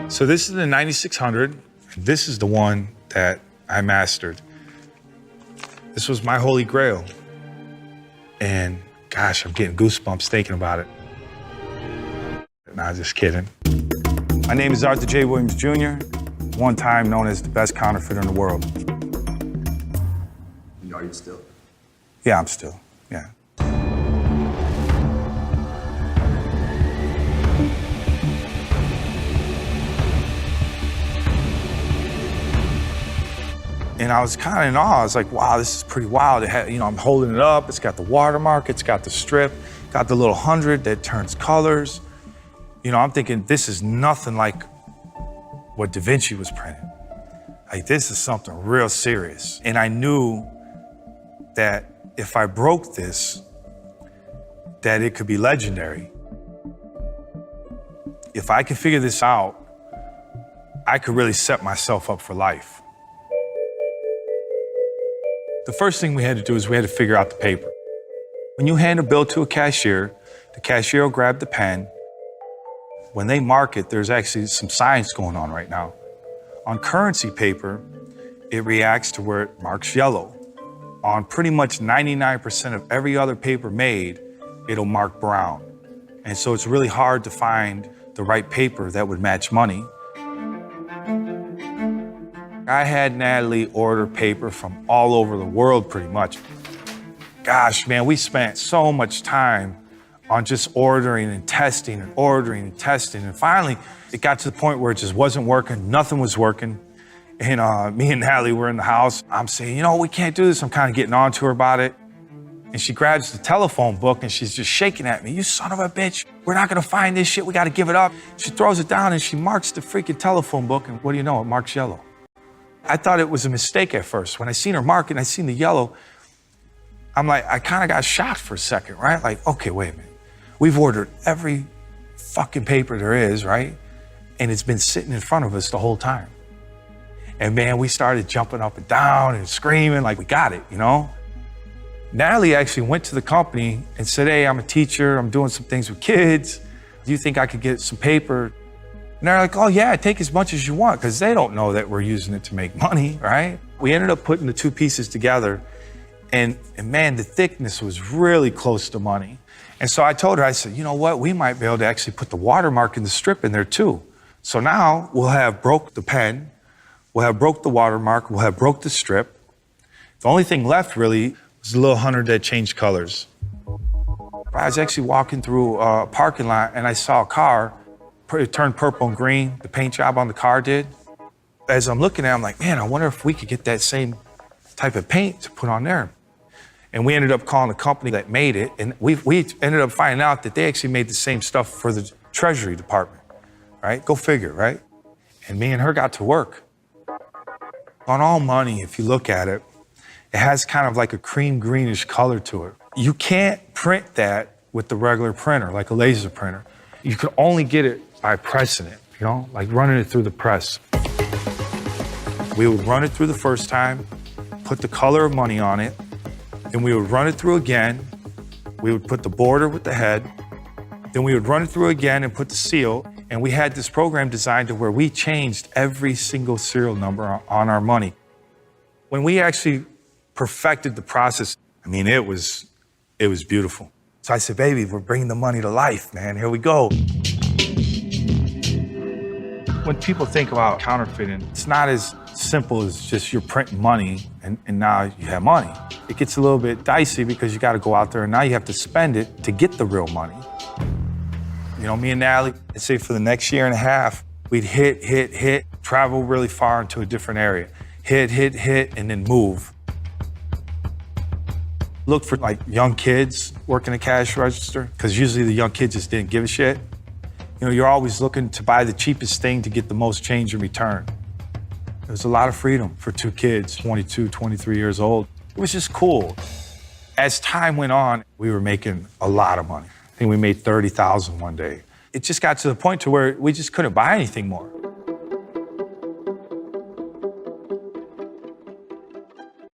So this is the 9600. This is the one that I mastered. This was my holy grail. And gosh, I'm getting goosebumps thinking about it. Nah, just kidding. My name is Arthur J. Williams Jr., one time known as the best counterfeiter in the world. Are you still? Yeah, I'm still, yeah. And I was kind of in awe. I was like, wow, this is pretty wild. It had, I'm holding it up. It's got the watermark. It's got the strip. Got the little 100 that turns colors. I'm thinking this is nothing like what Da Vinci was printing. Like, this is something real serious. And I knew that if I broke this, that it could be legendary. If I could figure this out, I could really set myself up for life. The first thing we had to do is we had to figure out the paper. When you hand a bill to a cashier, the cashier will grab the pen. When they mark it, there's actually some science going on right now. On currency paper, it reacts to where it marks yellow. On pretty much 99% of every other paper made, it'll mark brown. And so it's really hard to find the right paper that would match money. I had Natalie order paper from all over the world pretty much. Gosh, man, we spent so much time on just ordering and testing and ordering and testing. And finally, it got to the point where it just wasn't working. Nothing was working. And me and Natalie were in the house. I'm saying, we can't do this. I'm kind of getting on to her about it. And she grabs the telephone book and she's just shaking at me. You son of a bitch. We're not going to find this shit. We got to give it up. She throws it down and she marks the freaking telephone book. And what do you know? It marks yellow. I thought it was a mistake at first. When I seen her mark it and I seen the yellow, I'm like, I kind of got shocked for a second, right? Like, okay, wait a minute. We've ordered every fucking paper there is, right? And it's been sitting in front of us the whole time. And man, we started jumping up and down and screaming like we got it, Natalie actually went to the company and said, hey, I'm a teacher. I'm doing some things with kids. Do you think I could get some paper? And they're like, oh yeah, take as much as you want, because they don't know that we're using it to make money, right? We ended up putting the two pieces together, and man, the thickness was really close to money. And so I told her, I said, you know what? We might be able to actually put the watermark and the strip in there too. So now we'll have broke the pen, we'll have broke the watermark, we'll have broke the strip. The only thing left really was the little 100 that changed colors. I was actually walking through a parking lot and I saw a car. It turned purple and green, the paint job on the car did. As I'm looking at it, I'm like, man, I wonder if we could get that same type of paint to put on there. And we ended up calling the company that made it, and we ended up finding out that they actually made the same stuff for the Treasury Department, right? Go figure, right? And me and her got to work. On all money, if you look at it, it has kind of like a cream greenish color to it. You can't print that with the regular printer, like a laser printer. You can only get it by pressing it, like running it through the press. We would run it through the first time, put the color of money on it, then we would run it through again. We would put the border with the head. Then we would run it through again and put the seal. And we had this program designed to where we changed every single serial number on our money. When we actually perfected the process, it was beautiful. So I said, baby, we're bringing the money to life, man. Here we go. When people think about counterfeiting, it's not as simple as just you're printing money and now you have money. It gets a little bit dicey because you got to go out there and now you have to spend it to get the real money. Me and Natalie, I'd say for the next year and a half, we'd hit, travel really far into a different area. Hit, and then move. Look for young kids working a cash register, because usually the young kids just didn't give a shit. You're always looking to buy the cheapest thing to get the most change in return. There was a lot of freedom for two kids, 22, 23 years old. It was just cool. As time went on, we were making a lot of money. I think we made $30,000 one day. It just got to the point to where we just couldn't buy anything more.